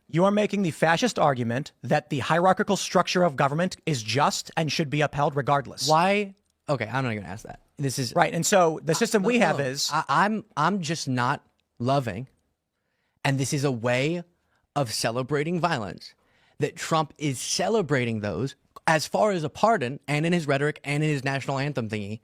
You are making the fascist argument that the hierarchical structure of government is just and should be upheld regardless. Why? Okay, I'm not going to ask that. This is right. And so the system we have is I'm just not loving, and this is a way of celebrating violence, that Trump is celebrating those as far as a pardon and in his rhetoric and in his national anthem thingy,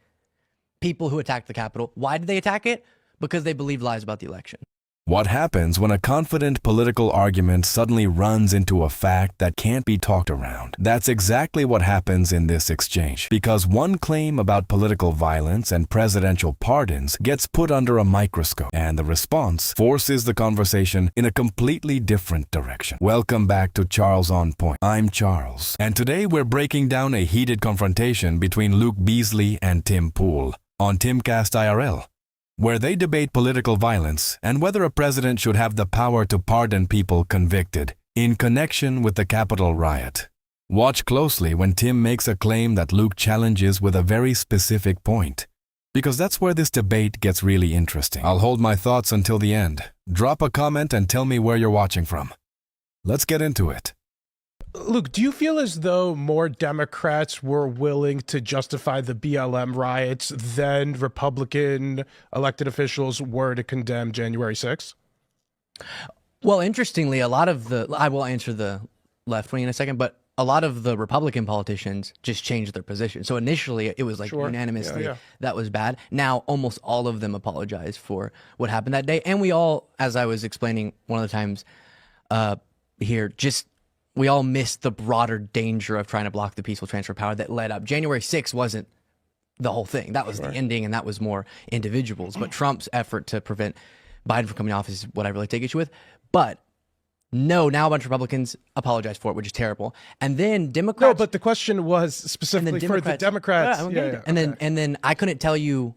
people who attacked the Capitol. Why did they attack it? Because they believed lies about the election. What happens when a confident political argument suddenly runs into a fact that can't be talked around? That's exactly what happens in this exchange, because one claim about political violence and presidential pardons gets put under a microscope, and the response forces the conversation in a completely different direction. Welcome back to Charles on Point. I'm Charles, and today we're breaking down a heated confrontation between Luke Beasley and Tim Pool on Timcast IRL, where they debate political violence and whether a president should have the power to pardon people convicted in connection with the Capitol riot. Watch closely when Tim makes a claim that Luke challenges with a very specific point, because that's where this debate gets really interesting. I'll hold my thoughts until the end. Drop a comment and tell me where you're watching from. Let's get into it. Luke, do you feel as though more Democrats were willing to justify the BLM riots than Republican elected officials were to condemn January 6th? Well, interestingly, a lot of I will answer the left wing in a second, but a lot of the Republican politicians just changed their position. So initially it was like unanimously that was bad. Now almost all of them apologize for what happened that day. And we all, as I was explaining one of the times here, we all missed the broader danger of trying to block the peaceful transfer of power that led up. January 6th wasn't the whole thing. That was the ending, and that was more individuals. But Trump's effort to prevent Biden from coming to office is what I really take issue with. But no, now a bunch of Republicans apologize for it, which is terrible. And then Democrats... No, but the question was specifically for the Democrats. And then I couldn't tell you...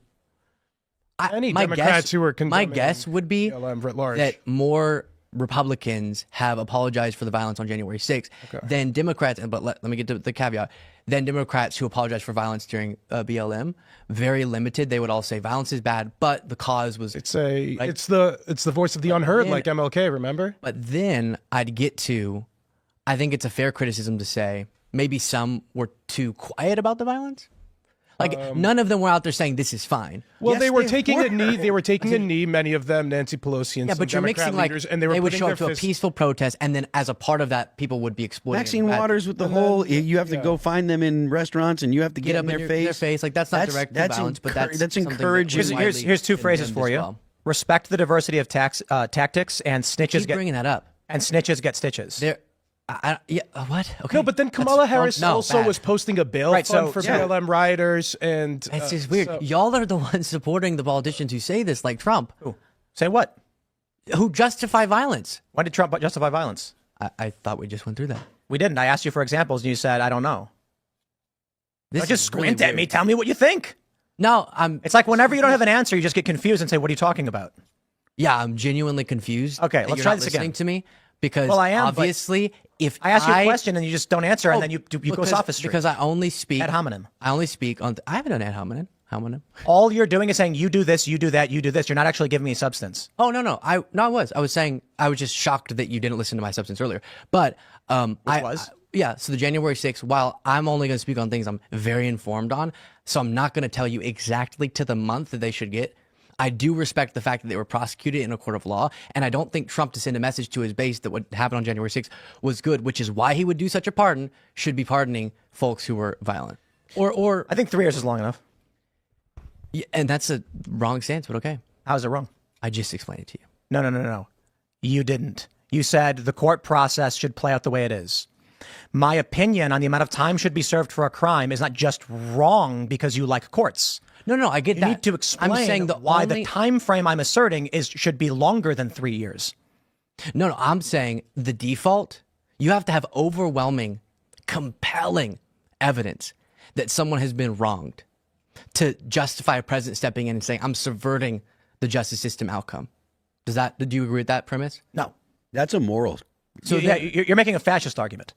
Any Democrats who were condemning my guess would be that more Republicans have apologized for the violence on January 6th than Democrats, but let me get to the caveat, then Democrats who apologized for violence during BLM, very limited. They would all say violence is bad, but the cause was... It's the voice of the unheard, like MLK, remember? But then I'd get to, I think it's a fair criticism to say, maybe some were too quiet about the violence. Like none of them were out there saying this is fine. Well, yes, they were taking a knee. They were taking a knee. Many of them, Nancy Pelosi and some but you're Democrat mixing leaders, and they would show up to a peaceful protest, and then as a part of that, people would be exploiting. Maxine Waters with the whole, you have to go find them in restaurants, and you have to get in their face. Like that's not direct violence, but that's encouraging. Here's two phrases for you: respect the diversity of tactics, and snitches Keep bringing that up. And snitches get stitches. What? Okay. No, but then Kamala Harris also was posting a bail fund for BLM rioters, and it's just weird. Y'all are the ones supporting the politicians who say this, like Trump. Who? Say what? Who justify violence? Why did Trump justify violence? I thought we just went through that. We didn't. I asked you for examples, and you said, "I don't know." Don't just squint at me. Tell me what you think. No, It's like whenever you don't have an answer, you just get confused and say, "What are you talking about?" Yeah, I'm genuinely confused. Okay, let's try this listening again. To me. Because I am, obviously, if I ask you a question and you just don't answer, and then you go sophistry. Because I only speak ad hominem. I only speak on. I haven't done ad hominem. All you're doing is saying you do this, you do that, you do this. You're not actually giving me substance. Oh no. I was saying I was just shocked that you didn't listen to my substance earlier. But So the January 6th. While I'm only going to speak on things I'm very informed on, so I'm not going to tell you exactly to the month that they should get. I do respect the fact that they were prosecuted in a court of law, and I don't think Trump, to send a message to his base that what happened on January 6th was good, which is why he would do such a pardon, should be pardoning folks who were violent. Or I think 3 years is long enough. Yeah, and that's a wrong stance, but okay. How is it wrong? I just explained it to you. No. You didn't. You said the court process should play out the way it is. My opinion on the amount of time should be served for a crime is not just wrong because you like courts. No, I get that. You need to explain why the time frame I'm asserting should be longer than 3 years. No, I'm saying the default, you have to have overwhelming, compelling evidence that someone has been wronged to justify a president stepping in and saying, I'm subverting the justice system outcome. Do you agree with that premise? No. That's immoral. So you're making a fascist argument.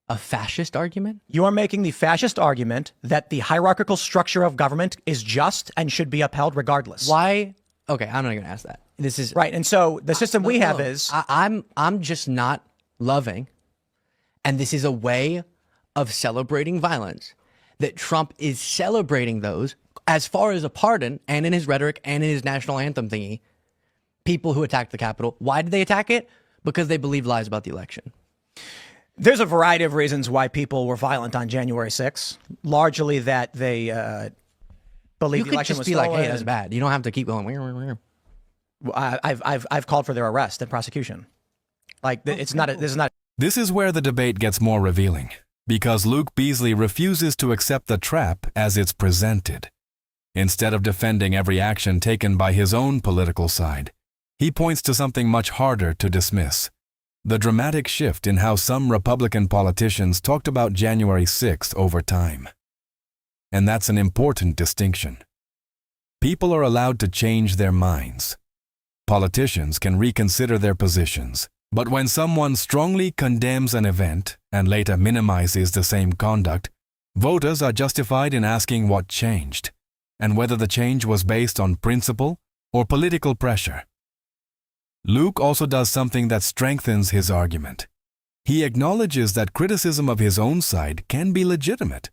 A fascist argument? You are making the fascist argument that the hierarchical structure of government is just and should be upheld regardless. Why? Okay, I'm not going to ask that. This is right. And so the system we have is I'm just not loving, and this is a way of celebrating violence, that Trump is celebrating those as far as a pardon and in his rhetoric and in his national anthem thingy, people who attacked the Capitol. Why did they attack it? Because they believed lies about the election. There's a variety of reasons why people were violent on January 6th. Largely that they believe the election was stolen. You could just be like, hey, that's bad. You don't have to keep going. I've called for their arrest and prosecution. Like, it's not. This is not. This is where the debate gets more revealing, because Luke Beasley refuses to accept the trap as it's presented. Instead of defending every action taken by his own political side, he points to something much harder to dismiss: the dramatic shift in how some Republican politicians talked about January 6th over time. And that's an important distinction. People are allowed to change their minds. Politicians can reconsider their positions. But when someone strongly condemns an event and later minimizes the same conduct, voters are justified in asking what changed, and whether the change was based on principle or political pressure. Luke also does something that strengthens his argument. He acknowledges that criticism of his own side can be legitimate.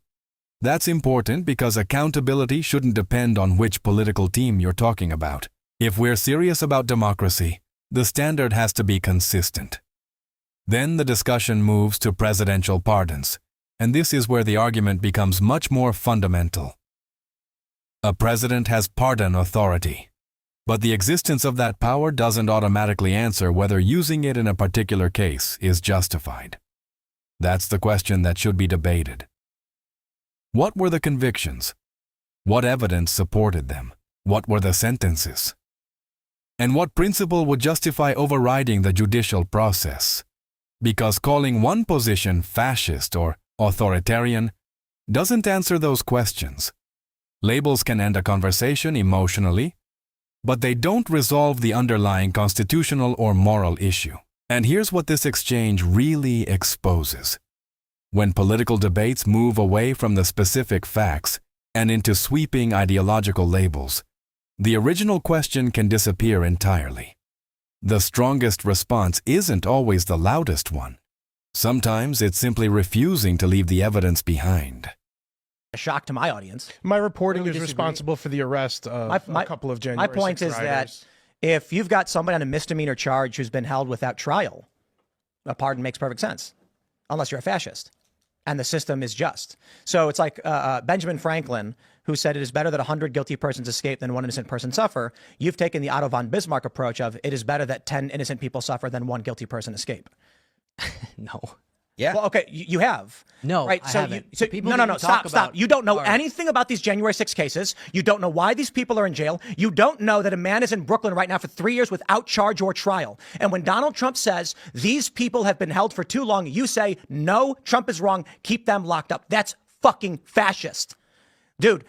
That's important because accountability shouldn't depend on which political team you're talking about. If we're serious about democracy, the standard has to be consistent. Then the discussion moves to presidential pardons, and this is where the argument becomes much more fundamental. A president has pardon authority, but the existence of that power doesn't automatically answer whether using it in a particular case is justified. That's the question that should be debated. What were the convictions? What evidence supported them? What were the sentences? And what principle would justify overriding the judicial process? Because calling one position fascist or authoritarian doesn't answer those questions. Labels can end a conversation emotionally, but they don't resolve the underlying constitutional or moral issue. And here's what this exchange really exposes. When political debates move away from the specific facts and into sweeping ideological labels, the original question can disappear entirely. The strongest response isn't always the loudest one. Sometimes it's simply refusing to leave the evidence behind. A shock to my audience. My reporting is responsible for the arrest of a couple of January 6th My point is that if you've got somebody on a misdemeanor charge who's been held without trial, a pardon makes perfect sense, unless you're a fascist and the system is just. So it's like Benjamin Franklin, who said it is better that 100 guilty persons escape than one innocent person suffer. You've taken the Otto von Bismarck approach of it is better that 10 innocent people suffer than one guilty person escape. No. Yeah. Well, okay, you have. No, right? I So haven't. no, stop. You don't know anything about these January 6 cases. You don't know why these people are in jail. You don't know that a man is in Brooklyn right now for 3 years without charge or trial. And when Donald Trump says these people have been held for too long, you say, no, Trump is wrong. Keep them locked up. That's fucking fascist. Dude,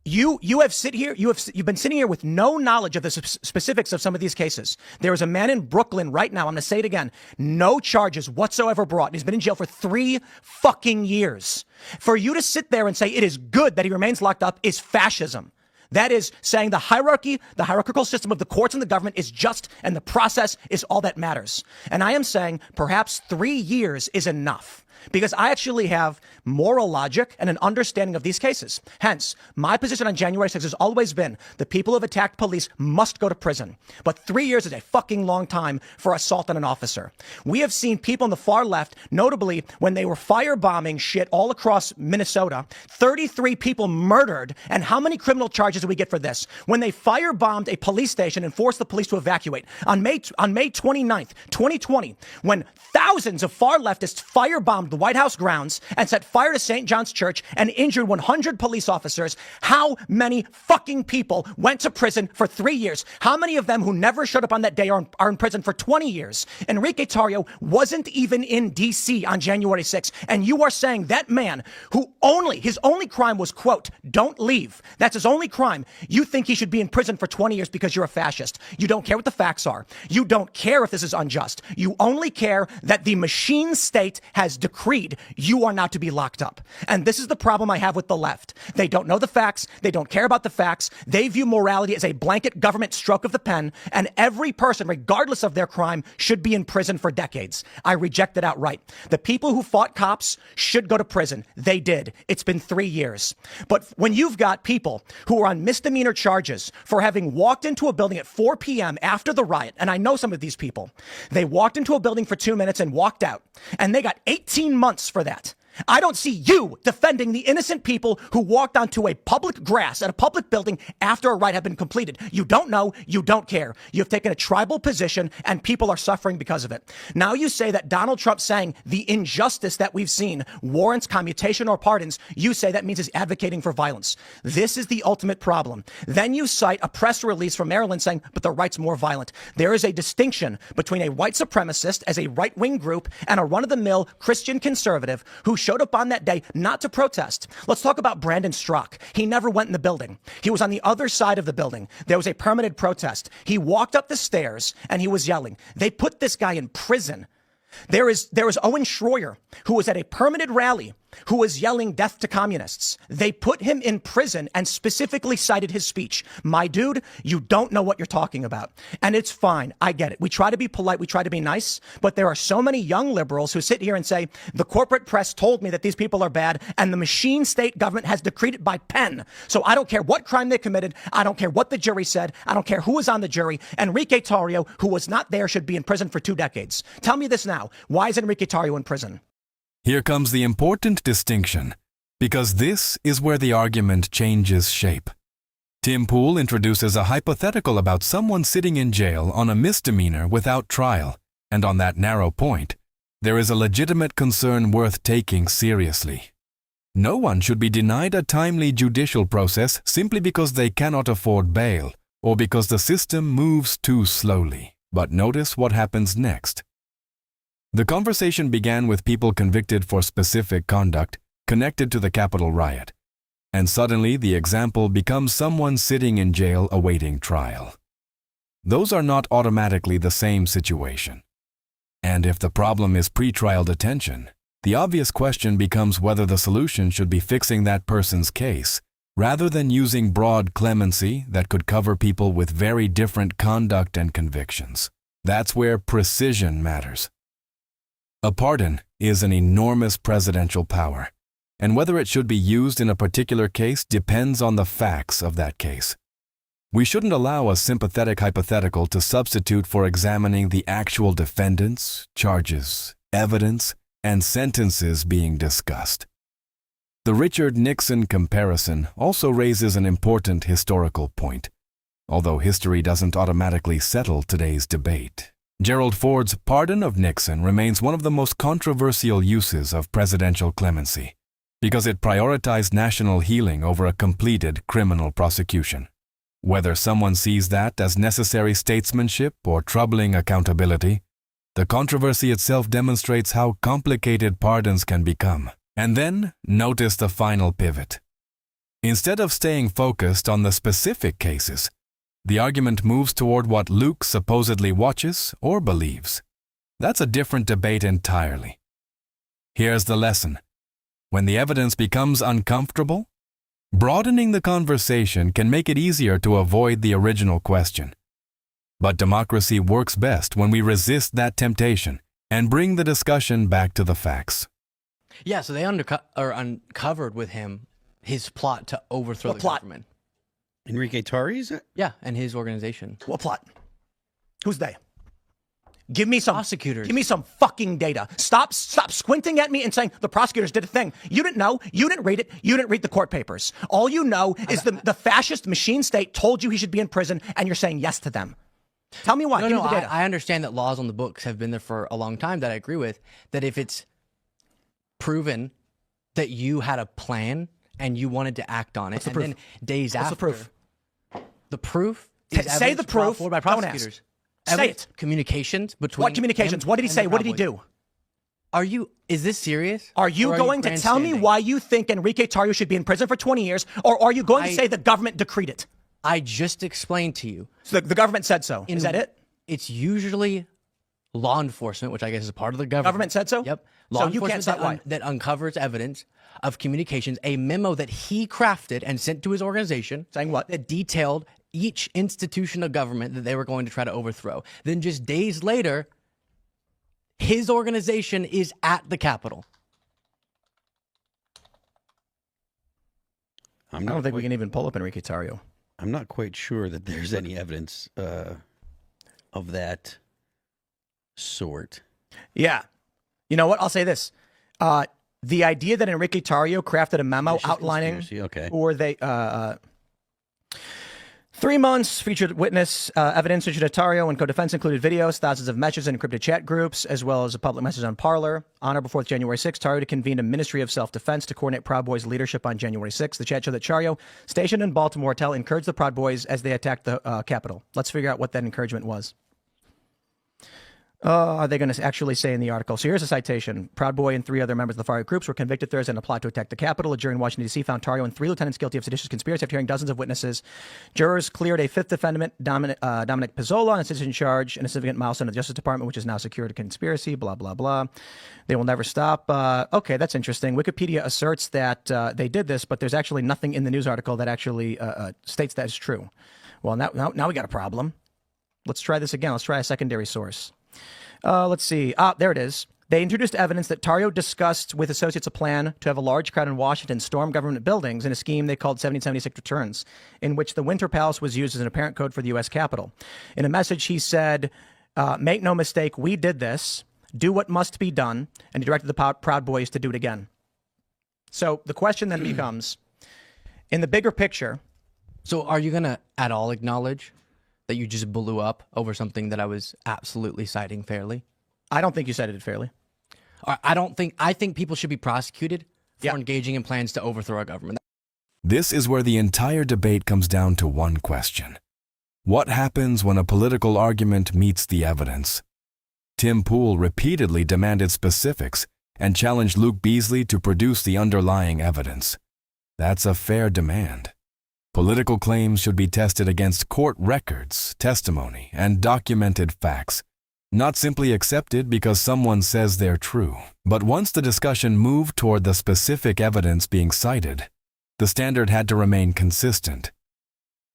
you've been sitting here with no knowledge of the specifics of some of these cases. There is a man in Brooklyn right now. I'm going to say it again. No charges whatsoever brought. He's been in jail for 3 fucking years. For you to sit there and say it is good that he remains locked up is fascism. That is saying the hierarchical system of the courts and the government is just, and the process is all that matters. And I am saying perhaps 3 years is enough, because I actually have moral logic and an understanding of these cases. Hence, my position on January 6th has always been the people who have attacked police must go to prison. But 3 years is a fucking long time for assault on an officer. We have seen people on the far left, notably when they were firebombing shit all across Minnesota, 33 people murdered. And how many criminal charges did we get for this? When they firebombed a police station and forced the police to evacuate. On May 29th, 2020, when thousands of far leftists firebombed the White House grounds and set fire to St. John's Church and injured 100 police officers, how many fucking people went to prison for 3 years? How many of them who never showed up on that day are in prison for 20 years? Enrique Tarrio wasn't even in D.C. on January 6th. And you are saying that man who his only crime was, quote, don't leave. That's his only crime. crime, you think he should be in prison for 20 years because you're a fascist. You don't care what the facts are. You don't care if this is unjust. You only care that the machine state has decreed you are not to be locked up. And this is the problem I have with the left. They don't know the facts. They don't care about the facts. They view morality as a blanket government stroke of the pen, and every person, regardless of their crime, should be in prison for decades. I reject it outright. The people who fought cops should go to prison. They did. It's been 3 years. But when you've got people who are on misdemeanor charges for having walked into a building at 4 p.m. after the riot, and I know some of these people, they walked into a building for 2 minutes and walked out, and they got 18 months for that. I don't see you defending the innocent people who walked onto a public grass at a public building after a riot had been completed. You don't know. You don't care. You've taken a tribal position and people are suffering because of it. Now you say that Donald Trump saying the injustice that we've seen warrants commutation or pardons. You say that means he's advocating for violence. This is the ultimate problem. Then you cite a press release from Maryland saying, but the right's more violent. There is a distinction between a white supremacist as a right-wing group and a run-of-the-mill Christian conservative who showed up on that day not to protest. Let's talk about Brandon Strzok. He never went in the building. He was on the other side of the building. There was a permitted protest. He walked up the stairs and he was yelling. They put this guy in prison. There is Owen Schroyer, who was at a permitted rally, who was yelling death to communists. They put him in prison and specifically cited his speech. My dude, you don't know what you're talking about. And it's fine. I get it. We try to be polite. We try to be nice. But there are so many young liberals who sit here and say, the corporate press told me that these people are bad and the machine state government has decreed it by pen. So I don't care what crime they committed. I don't care what the jury said. I don't care who was on the jury. Enrique Tarrio, who was not there, should be in prison for 2 decades. Tell me this now. Why is Enrique Tarrio in prison? Here comes the important distinction, because this is where the argument changes shape. Tim Pool introduces a hypothetical about someone sitting in jail on a misdemeanor without trial, and on that narrow point, there is a legitimate concern worth taking seriously. No one should be denied a timely judicial process simply because they cannot afford bail, or because the system moves too slowly. But notice what happens next. The conversation began with people convicted for specific conduct connected to the Capitol riot, and suddenly the example becomes someone sitting in jail awaiting trial. Those are not automatically the same situation. And if the problem is pretrial detention, the obvious question becomes whether the solution should be fixing that person's case, rather than using broad clemency that could cover people with very different conduct and convictions. That's where precision matters. A pardon is an enormous presidential power, and whether it should be used in a particular case depends on the facts of that case. We shouldn't allow a sympathetic hypothetical to substitute for examining the actual defendants, charges, evidence, and sentences being discussed. The Richard Nixon comparison also raises an important historical point, although history doesn't automatically settle today's debate. Gerald Ford's pardon of Nixon remains one of the most controversial uses of presidential clemency because it prioritized national healing over a completed criminal prosecution. Whether someone sees that as necessary statesmanship or troubling accountability, the controversy itself demonstrates how complicated pardons can become. And then, notice the final pivot. Instead of staying focused on the specific cases, the argument moves toward what Luke supposedly watches or believes. That's a different debate entirely. Here's the lesson. When the evidence becomes uncomfortable, broadening the conversation can make it easier to avoid the original question. But democracy works best when we resist that temptation and bring the discussion back to the facts. Yeah, so they uncovered with him his plot to overthrow the government. Enrique Tarrio? Yeah, and his organization. What plot? Who's they? Give me some prosecutors. Give me some fucking data. Stop squinting at me and saying the prosecutors did a thing. You didn't know. You didn't read it. You didn't read the court papers. All you know is the fascist machine state told you he should be in prison, and you're saying yes to them. Tell me why. Give me the data. I understand that laws on the books have been there for a long time that I agree with, that if it's proven that you had a plan and you wanted to act on it, the proof? Then days What's after. the proof? The proof is say the proof. by prosecutors. Say it. Communications between What communications? What did he say? What did he do? Is this serious? Are you going to tell me why you think Enrique Tarrio should be in prison for 20 years, or are you going to say the government decreed it? I just explained to you. So the government said so. Is that it? It's usually law enforcement, which I guess is part of the government. Government said so? Yep. Law So enforcement you can't say why. That uncovers evidence of communications, a memo that he crafted and sent to his organization. Saying what? That detailed each institution of government that they were going to try to overthrow. Then just days later, his organization is at the Capitol. I don't think we can even pull up Enrique Tarrio. I'm not quite sure that there's any evidence of that sort. Yeah. You know what? I'll say this. The idea that Enrique Tarrio crafted a memo outlining or they 3 months featured witness evidence issued to Tarrio and co-defense included videos, thousands of messages in encrypted chat groups, as well as a public message on Parler. On or before January 6th, Tarrio convened a Ministry of Self-Defense to coordinate Proud Boys leadership on January 6th. The chat showed that Tarrio, stationed in Baltimore, encouraged the Proud Boys as they attacked the Capitol. Let's figure out what that encouragement was. Are they going to actually say in the article? So here's a citation. Proud Boy and 3 other members of the far-right groups were convicted Thursday in a plot to attack the Capitol. A jury in Washington, D.C. found Tarrio and 3 lieutenants guilty of seditious conspiracy after hearing dozens of witnesses. Jurors cleared a 5th defendant, Dominic Pizzola, on a citizen charge and a significant milestone of the Justice Department, which is now secured a conspiracy, blah, blah, blah. They will never stop. Okay, that's interesting. Wikipedia asserts that they did this, but there's actually nothing in the news article that actually states that is true. Well, now we got a problem. Let's try this again. Let's try a secondary source. Let's see. There it is. They introduced evidence that Tarrio discussed with associates a plan to have a large crowd in Washington storm government buildings in a scheme they called 1776 Returns, in which the Winter Palace was used as an apparent code for the U.S. Capitol. In a message, he said, make no mistake, we did this, do what must be done, and he directed the Proud Boys to do it again. So the question then becomes, in the bigger picture... So are you going to at all acknowledge that you just blew up over something that I was absolutely citing fairly? I don't think you cited it fairly. I think people should be prosecuted for engaging in plans to overthrow our government. This is where the entire debate comes down to one question. What happens when a political argument meets the evidence? Tim Pool repeatedly demanded specifics and challenged Luke Beasley to produce the underlying evidence. That's a fair demand. Political claims should be tested against court records, testimony, and documented facts, not simply accepted because someone says they're true. But once the discussion moved toward the specific evidence being cited, the standard had to remain consistent.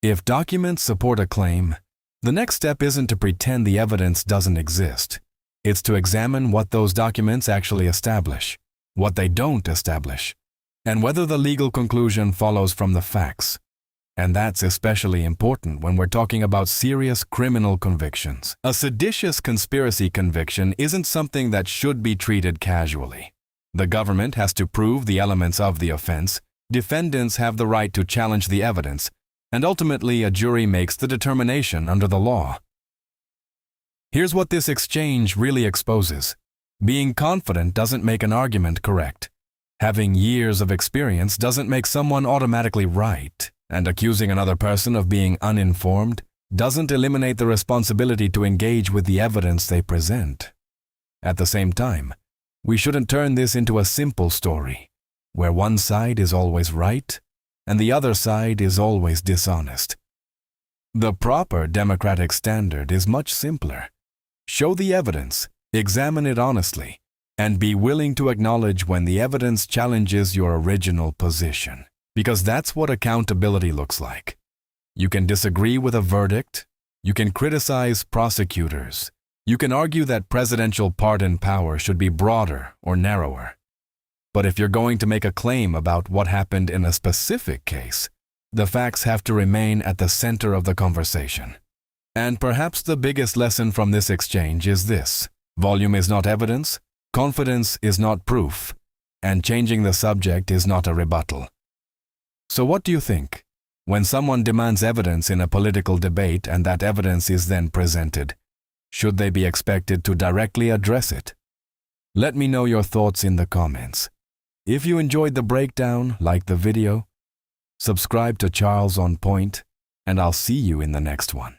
If documents support a claim, the next step isn't to pretend the evidence doesn't exist. It's to examine what those documents actually establish, what they don't establish, and whether the legal conclusion follows from the facts. And that's especially important when we're talking about serious criminal convictions. A seditious conspiracy conviction isn't something that should be treated casually. The government has to prove the elements of the offense, defendants have the right to challenge the evidence, and ultimately a jury makes the determination under the law. Here's what this exchange really exposes. Being confident doesn't make an argument correct. Having years of experience doesn't make someone automatically right. And accusing another person of being uninformed doesn't eliminate the responsibility to engage with the evidence they present. At the same time, we shouldn't turn this into a simple story, where one side is always right and the other side is always dishonest. The proper democratic standard is much simpler. Show the evidence, examine it honestly, and be willing to acknowledge when the evidence challenges your original position. Because that's what accountability looks like. You can disagree with a verdict, you can criticize prosecutors, you can argue that presidential pardon power should be broader or narrower. But if you're going to make a claim about what happened in a specific case, the facts have to remain at the center of the conversation. And perhaps the biggest lesson from this exchange is this: volume is not evidence, confidence is not proof, and changing the subject is not a rebuttal. So what do you think? When someone demands evidence in a political debate and that evidence is then presented, should they be expected to directly address it? Let me know your thoughts in the comments. If you enjoyed the breakdown, like the video, subscribe to Charles on Point, and I'll see you in the next one.